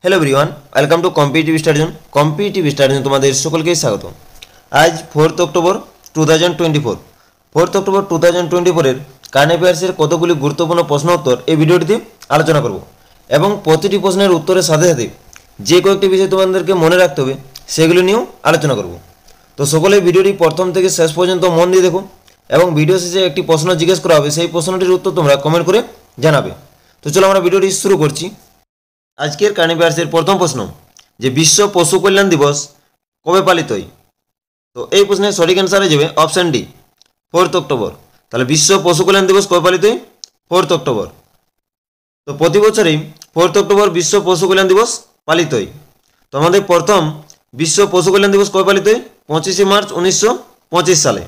Hello everyone welcome to competitive study zone तुम्हारे सकल स्वागत। आज 4 अक्टोबर 2024 4 अक्टोबर 2024 কারেন্ট অ্যাফেয়ার্সের কতগুলি গুরুত্বপূর্ণ প্রশ্ন উত্তর এই ভিডিওটিতে আলোচনা করব এবং প্রতিটি প্রশ্নের উত্তরের সাথে সাথে যে কয়েকটি বিষয় তোমাদেরকে মনে রাখতে হবে সেগুলো নিয়েও আলোচনা করব। তো সকলে ভিডিওটি প্রথম থেকে শেষ পর্যন্ত মন দিয়ে দেখো এবং ভিডিও শেষে একটি প্রশ্ন জিজ্ঞেস করা হবে, সেই প্রশ্নটির উত্তর তোমরা কমেন্ট করে জানাবে। তো চলো আমরা ভিডিওটি শুরু করছি। আজকের কারেন্ট অ্যাফেয়ার্সের প্রথম প্রশ্ন যে বিশ্ব পশু কল্যাণ দিবস কবে পালিত হয়? তো এই প্রশ্নের সঠিক অ্যান্সার হয়ে যাবে অপশন ডি 4 অক্টোবর। তাহলে বিশ্ব পশু কল্যাণ দিবস কবে পালিত হয়? 4 অক্টোবর। তো প্রতি বছরই 4 অক্টোবর বিশ্ব পশু কল্যাণ দিবস পালিত হয়। তো আমাদের প্রথম বিশ্ব পশু কল্যাণ দিবস কবে পালিত হয়? 25 মার্চ 1925 সালে।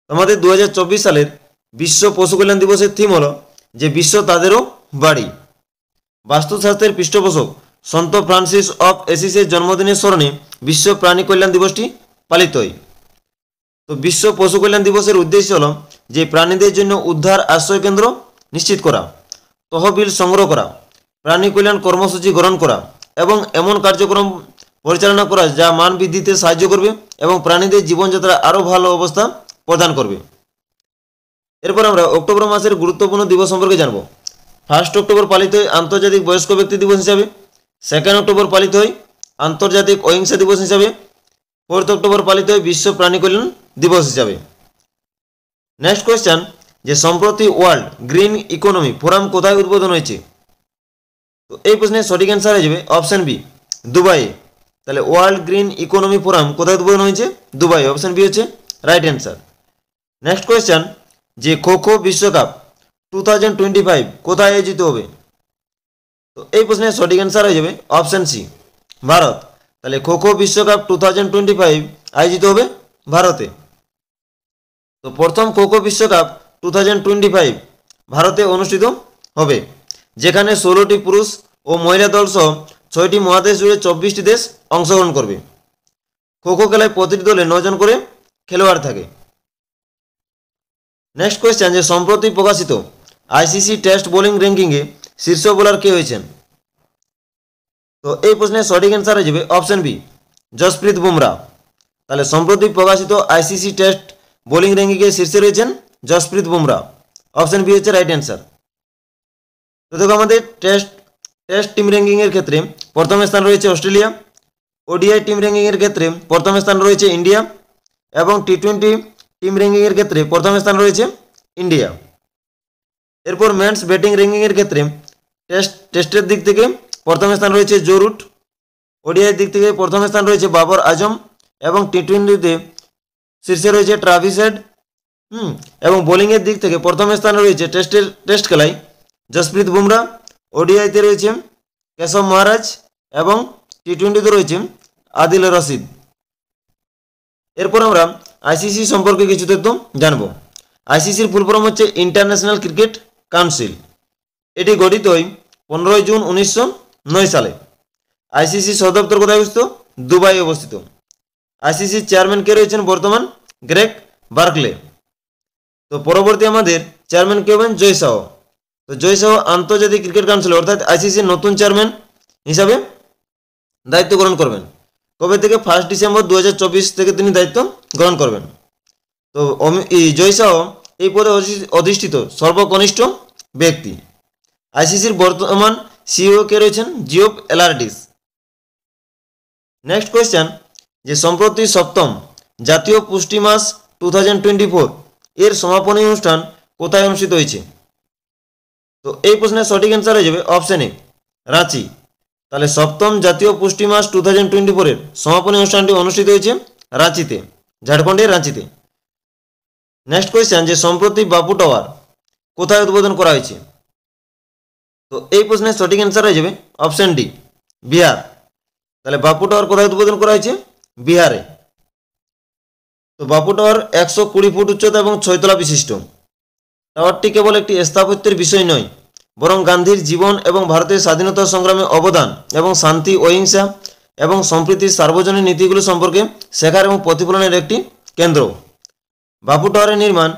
আমাদের 2024 সালের বিশ্ব পশু কল্যাণ দিবসের থিম হলো যে বিশ্ব তাদেরও বাড়ি। বাস্তুশাস্ত্রের পৃষ্ঠপোষক সন্ত ফ্রান্সিস অফ এসিসের জন্মদিনের স্মরণে বিশ্ব প্রাণী কল্যাণ দিবসটি পালিত হয়। তো বিশ্ব পশু কল্যাণ দিবসের উদ্দেশ্য হল যে প্রাণীদের জন্য উদ্ধার আশ্রয় কেন্দ্র নিশ্চিত করা, তহবিল সংগ্রহ করা, প্রাণী কল্যাণ কর্মসূচি গ্রহণ করা এবং এমন কার্যক্রম পরিচালনা করা যা মান বৃদ্ধিতে সাহায্য করবে এবং প্রাণীদের জীবনযাত্রা আরও ভালো অবস্থা প্রদান করবে। এরপর আমরা অক্টোবর মাসের গুরুত্বপূর্ণ দিবস সম্পর্কে জানব। 1 অক্টোবর পালিত হয় আন্তর্জাতিক বয়স্ক ব্যক্তি দিবস হিসাবে। 2 অক্টোবর পালিত হয় আন্তর্জাতিক অহিংসা দিবস হিসাবে। 4 অক্টোবর পালিত হয় বিশ্ব প্রাণী কল্যাণ দিবস হিসাবে। নেক্সট কোয়েশ্চেন যে সম্প্রতি ওয়ার্ল্ড গ্রিন ইকোনমি ফোরাম কোথায় উদ্বোধন হয়েছে? তো এই প্রশ্নের সঠিক অ্যান্সার হয়ে যাবে অপশন বি দুবাইয়ে। তাহলে ওয়ার্ল্ড গ্রিন ইকোনমি ফোরাম কোথায় উদ্বোধন হয়েছে? দুবাই। অপশন বি হচ্ছে রাইট অ্যান্সার। নেক্সট কোয়েশ্চেন যে খো খো বিশ্বকাপ 2025 কোথায় আয়োজিত হবে? তো এই প্রশ্নের সঠিক অ্যান্সার হয়ে যাবে অপশন সি ভারত। তাহলে খো খো বিশ্বকাপ 2025 আয়োজিত হবে ভারতে। তো প্রথম খো খো বিশ্বকাপ 2025 ভারতে অনুষ্ঠিত হবে, যেখানে 16টি পুরুষ ও মহিলা দল সহ 6টি মহাদেশ জুড়ে 24টি দেশ অংশগ্রহণ করবে। খো খো খেলায় প্রতিটি দলে 9 জন করে খেলোয়াড় থাকে। নেক্সট কোয়েশ্চেন যে সম্প্রতি প্রকাশিত আইসিসি টেস্ট বোলিং র্যাঙ্কিংয়ে শীর্ষ বোলার কে হয়েছেন? তো এই প্রশ্নের সঠিক অ্যান্সার হয়ে যাবে অপশন বি জসপ্রীত বুমরা। তাহলে সম্প্রতি প্রকাশিত আইসিসি টেস্ট বোলিং র্যাঙ্কিংয়ে শীর্ষে রয়েছেন জসপ্রীত বুমরা। অপশন বি হচ্ছে রাইট অ্যান্সার। তো দেখো আমাদের টেস্ট টিম র্যাঙ্কিংয়ের ক্ষেত্রে প্রথম স্থান রয়েছে অস্ট্রেলিয়া, ওডিআই টিম র্যাঙ্কিংয়ের ক্ষেত্রে প্রথম স্থান রয়েছে ইন্ডিয়া এবং টি20 টিম র্যাঙ্কিংয়ের ক্ষেত্রে প্রথম স্থান রয়েছে ইন্ডিয়া। এরপর মেন্স ব্যাটিং র্যাঙ্কিংয়ের ক্ষেত্রে টেস্টের দিক থেকে প্রথম স্থান রয়েছে জো রুট, ওডিআইয়ের দিক থেকে প্রথম স্থান রয়েছে বাবর আজম এবং টি20তে শীর্ষে রয়েছে ট্রাভিস হেড। এবং বোলিংয়ের দিক থেকে প্রথম স্থানে রয়েছে টেস্ট খেলায় জসপ্রীত বুমরা, ওডিআইতে রয়েছে কেশব মহারাজ এবং টি20তে রয়েছে আদিল রশিদ। এরপর আমরা আইসিসি সম্পর্কে কিছু তথ্য জানব। আইসিসির ফুল ফর্ম হচ্ছে ইন্টারন্যাশনাল ক্রিকেট কাউন্সিল। এটি গঠিত হয় 15 জুন 1909 সালে। আইসিসি সদর দপ্তর কোথায় অবস্থিত? দুবাই অবস্থিত। আইসিসির চেয়ারম্যান কে রয়েছেন বর্তমান? Greg Barclay. তো পরবর্তী আমাদের চেয়ারম্যান কে হবেন? জয় শাহ। তো জয় শাহ আন্তর্জাতিক ক্রিকেট কাউন্সিল অর্থাৎ আইসিসির নতুন চেয়ারম্যান হিসাবে দায়িত্ব গ্রহণ করবেন। কবে থেকে? 1 ডিসেম্বর 2024 থেকে তিনি দায়িত্ব গ্রহণ করবেন। তো জয় শাহ এই পদে অধিষ্ঠিত সর্বকনিষ্ঠ ব্যক্তি। আইসিসির বর্তমান সিইও কে রয়েছেন? জিওফ এলার্ডিস। নেক্সট কোয়েশ্চেন যে সম্প্রতি সপ্তম জাতীয় পুষ্টি মাস 2024 এর সমাপনী অনুষ্ঠান কোথায় অনুষ্ঠিত হয়েছে? তো এই প্রশ্নের সঠিক অ্যান্সার হয়ে যাবে অপশন এ রাঁচি। তাহলে সপ্তম জাতীয় পুষ্টি মাস 2024 এর সমাপনী অনুষ্ঠানটি অনুষ্ঠিত হয়েছে রাঁচিতে, ঝাড়খণ্ডের রাঁচিতে। নেক্সট কোয়েশ্চেন যে সম্প্রতি বাপু টাওয়ার কোথায় উদ্বোধন করা হয়েছে? তো এই প্রশ্নের সঠিক অ্যান্সার হয়ে যাবে অপশন ডি বিহার। তাহলে বাপু টাওয়ার কোথায় উদ্বোধন করা হয়েছে? বিহারে। তো বাপু টাওয়ার 120 ফুট উচ্চতা এবং 6 তলা বিশিষ্ট। টাওয়ারটি কেবল একটি স্থাপত্যের বিষয় নয়, বরং গান্ধীর জীবন এবং ভারতের স্বাধীনতা সংগ্রামে অবদান এবং শান্তি, অহিংসা এবং সম্প্রীতির সার্বজনীন নীতিগুলো সম্পর্কে শেখার এবং প্রতিফলনের একটি কেন্দ্র। বাপু টাওয়ারের নির্মাণ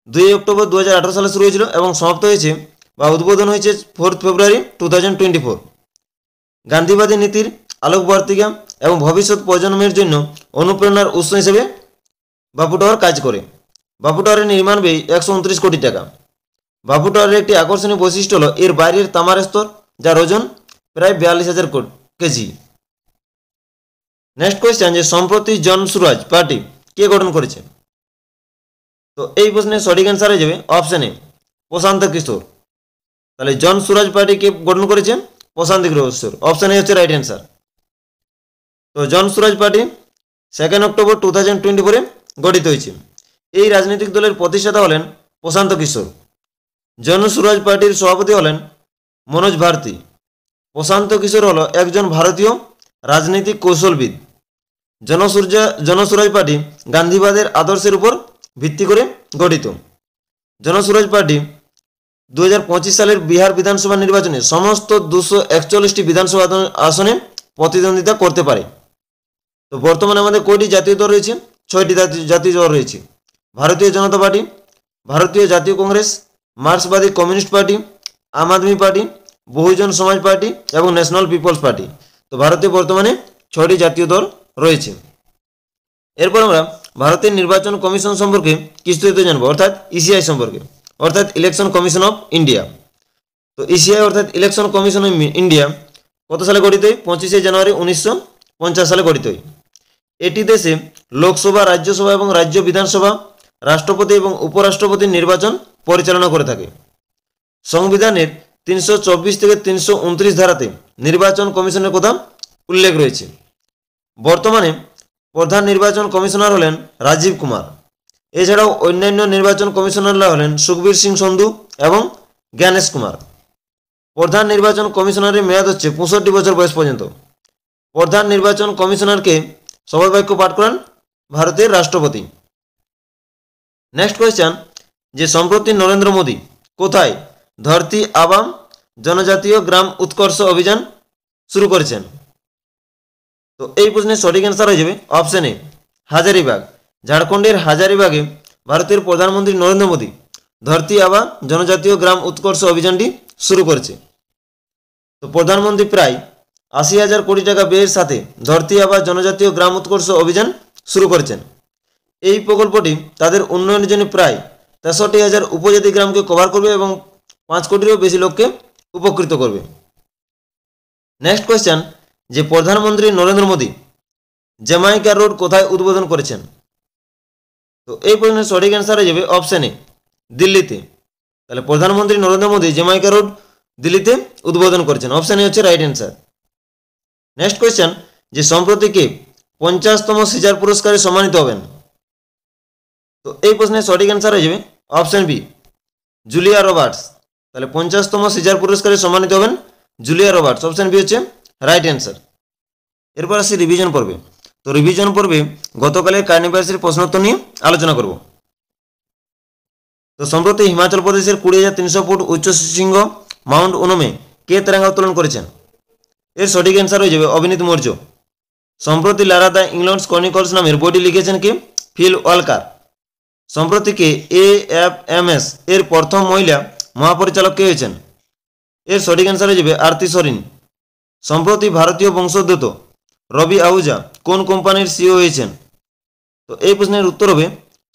2 অক্টোবর 2018 সালে শুরু হয়েছিল এবং সমাপ্ত হয়েছে বা উদ্বোধন হয়েছে 4 ফেব্রুয়ারি 2024। গান্ধীবাদী নীতির আলোকবর্তিকা এবং ভবিষ্যৎ প্রজন্মের জন্য অনুপ্রেরণার উৎস হিসেবে বাপু টাওয়ার কাজ করে। বাপু টাওয়ারের নির্মাণ ব্যয় 129 কোটি টাকা। বাপু টাওয়ারের একটি আকর্ষণীয় বৈশিষ্ট্য হল এর বাইরের তামার স্তর, যার ওজন প্রায় 42,000 কেজি। নেক্সট কোয়েশ্চেন, যে সম্প্রতি জনসুরাজ পার্টি কে গঠন করেছে? তো এই প্রশ্নের সঠিক অ্যান্সার হয়ে যাবে অপশন এ, প্রশান্ত কিশোর। তাহলে জনসুরাজ পার্টি কে গঠন করেছে? প্রশান্ত কিশোর। অপশন এ হচ্ছে রাইট অ্যান্সার। তো জনসুরাজ পার্টি 2 অক্টোবর 2024 গঠিত হয়েছে। এই রাজনৈতিক দলের প্রতিষ্ঠাতা হলেন প্রশান্ত কিশোর। জনসুরাজ পার্টির সভাপতি হলেন মনোজ ভারতী। প্রশান্ত কিশোর হল একজন ভারতীয় রাজনৈতিক কৌশলবিদ। জনসুরাজ পার্টি গান্ধীবাদের আদর্শের উপর ভিত্তি করে গঠিত। জনসুরাজ পার্টি 2025 সালের বিহার বিধানসভা নির্বাচনে সমস্ত 241টি বিধানসভা আসনে প্রতিদ্বন্দ্বিতা করতে পারে। তো বর্তমানে আমাদের কয়টি জাতীয় দল রয়েছে? 6টি জাতীয় দল রয়েছে। ভারতীয় জনতা পার্টি, ভারতীয় জাতীয় কংগ্রেস, মার্ক্সবাদী কমিউনিস্ট পার্টি, আম আদমি পার্টি, বহুজন সমাজ পার্টি এবং ন্যাশনাল পিপলস পার্টি। তো ভারতে বর্তমানে 6টি জাতীয় দল রয়েছে। এরপর আমরা ভারতের নির্বাচন কমিশন সম্পর্কে বিস্তারিত জানবো, অর্থাৎ ইসিআই সম্পর্কে, অর্থাৎ ইলেকশন কমিশন অফ ইন্ডিয়া। তো ইসিআই অর্থাৎ ইলেকশন কমিশন অফ ইন্ডিয়া কত সালে গঠিত হয়? 25শে জানুয়ারি 1950 সালে গঠিত হয়। এটি দেশে লোকসভা, রাজ্যসভা এবং রাজ্য বিধানসভা, রাষ্ট্রপতি এবং উপরাষ্ট্রপতির নির্বাচন পরিচালনা করে থাকে। সংবিধানের 324 থেকে 329 ধারাতে নির্বাচন কমিশনের কথা উল্লেখ রয়েছে। বর্তমানে প্রধান নির্বাচন কমিশনার হলেন রাজীব কুমার। এছাড়াও অন্যান্য নির্বাচন কমিশনাররা হলেন সুখবীর সিং সন্ধু এবং জ্ঞানেশ কুমার। প্রধান নির্বাচন কমিশনারের মেয়াদ হচ্ছে 65 বছর বয়স পর্যন্ত। প্রধান নির্বাচন কমিশনারকে শপথ বাক্য পাঠ করান ভারতের রাষ্ট্রপতি। নেক্সট কোয়েশ্চেন, যে সম্প্রতি নরেন্দ্র মোদী কোথায় ধরতি আবাম জনজাতীয় গ্রাম উৎকর্ষ অভিযান শুরু করেছেন? তো এই প্রশ্নের সঠিক অ্যান্সার হয়ে যাবে অপশন এ, হাজারিবাগ। ঝাড়খণ্ডের হাজারিবাগে ভারতের প্রধানমন্ত্রী নরেন্দ্র মোদী ধরতি আবা জনজাতীয় গ্রাম উৎকর্ষ অভিযানটি শুরু করেছে। তো প্রধানমন্ত্রী প্রায় 80,000 কোটি টাকা ব্যয়ের সাথে ধরতি আবা জনজাতীয় গ্রাম উৎকর্ষ অভিযান শুরু করেছেন। এই প্রকল্পটি তাদের উন্নয়নের জন্য প্রায় 63,000 উপজাতি গ্রামকে কভার করবে এবং 5 কোটিরও বেশি লোককে উপকৃত করবে। নেক্সট কোয়েশ্চেন, যে প্রধানমন্ত্রী নরেন্দ্র মোদী জ্যামাইকা রোড কোথায় উদ্বোধন করেছেন? তো এই প্রশ্নের সঠিক অ্যান্সার হয়ে যাবে অপশন এ, দিল্লিতে। তাহলে প্রধানমন্ত্রী নরেন্দ্র মোদী জ্যামাইকা রোড দিল্লিতে উদ্বোধন করেছেন। অপশন এ হচ্ছে রাইট অ্যান্সার। নেক্সট কোয়েশ্চেন, যে সম্প্রতি কে 50তম সিজার পুরস্কারে সম্মানিত হবেন? তো এই প্রশ্নের সঠিক অ্যান্সার হয়ে যাবে অপশন বি, জুলিয়া রবার্টস। তাহলে 50তম সিজার পুরস্কারে সম্মানিত হবেন জুলিয়া রবার্টস। অপশন বি হচ্ছে রাইট অ্যান্সার। এরপর আসি রিভিশন পর্বে। তো রিভিশন পর্বে গতকালের কারেন্ট অ্যাফেয়ার্সের প্রশ্নোত্তর নিয়ে আলোচনা করব। তো সম্প্রতি হিমাচল প্রদেশের 20,300 ফুট উচ্চ শৃঙ্গ মাউন্ট ওনমে কে তেরঙ্গা উত্তোলন করেছেন? এর সঠিক অ্যান্সার হয়ে যাবে অভিনীত মৌর্য। সম্প্রতি লারা দ্য ইংল্যান্ডস ক্রনিকলস নামের বইটি লিখেছেন কে? Feel walker. সম্প্রতি কে AFMS এর প্রথম মহিলা মহাপরিচালক কে হয়েছেন? এর সঠিক অ্যান্সার হয়ে যাবে আরতি সরিন। সম্প্রতি ভারতীয় বংশোদ্ভূত রবি আহুজা কোন কোম্পানির সিইও হয়েছেন? তো এই প্রশ্নের উত্তর হবে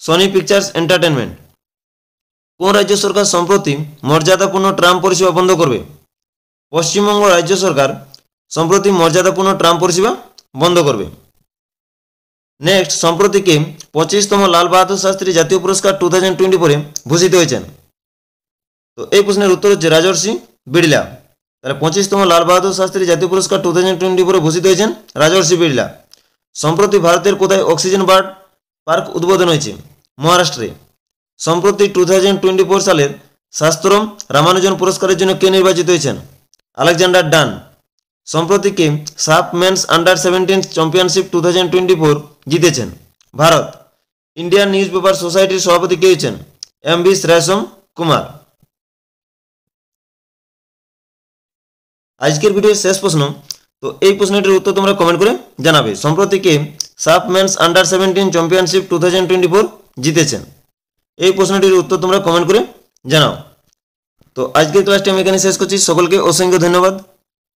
সনি পিকচার্স এন্টারটেনমেন্ট। কোন রাজ্য সরকার সম্প্রতি মর্যাদাপূর্ণ ট্রাম পরিষেবা বন্ধ করবে? পশ্চিমবঙ্গ রাজ্য সরকার সম্প্রতি মর্যাদাপূর্ণ ট্রাম পরিষেবা বন্ধ করবে। নেক্সট, সম্প্রতি কে 25তম লাল বাহাদুর শাস্ত্রী জাতীয় পুরস্কার 2024 ভূষিত হয়েছেন? তো এই প্রশ্নের উত্তর হচ্ছে রাজর্ষি বিড়লা। তাহলে 25তম লাল বাহাদুর শাস্ত্রী জাতীয় পুরস্কার 2024 ভূষিত হয়েছেন রাজর্ষি বিড়লা। সম্প্রতি ভারতের কোথায় অক্সিজেন বার্ড পার্ক উদ্বোধন হয়েছে? মহারাষ্ট্রে। সম্প্রতি 2024 সালের শাস্ত্রম রামানুজন পুরস্কারের জন্য কে নির্বাচিত হয়েছেন? আলেকজান্ডার ডান। সম্প্রতি কে সাফ মেন্স আন্ডার 17 চ্যাম্পিয়নশিপ 2024 জিতেছেন? ভারত। ইন্ডিয়ান নিউজ পেপার সোসাইটির সভাপতি কে হয়েছেন? MV শ্রেয়সম কুমার। আজকের ভিডিওর শেষ প্রশ্ন। তো এই প্রশ্নটির উত্তর তোমরা কমেন্ট করে জানাবে। সম্প্রতি কে সাফ মেন্স আন্ডার 17 চ্যাম্পিয়নশিপ 2024 জিতেছেন? এই প্রশ্নটির উত্তর তোমরা কমেন্ট করে জানাও। তো আজকের ক্লাসটি আমি এখানে শেষ করছি। সকলকে অসংখ্য ধন্যবাদ।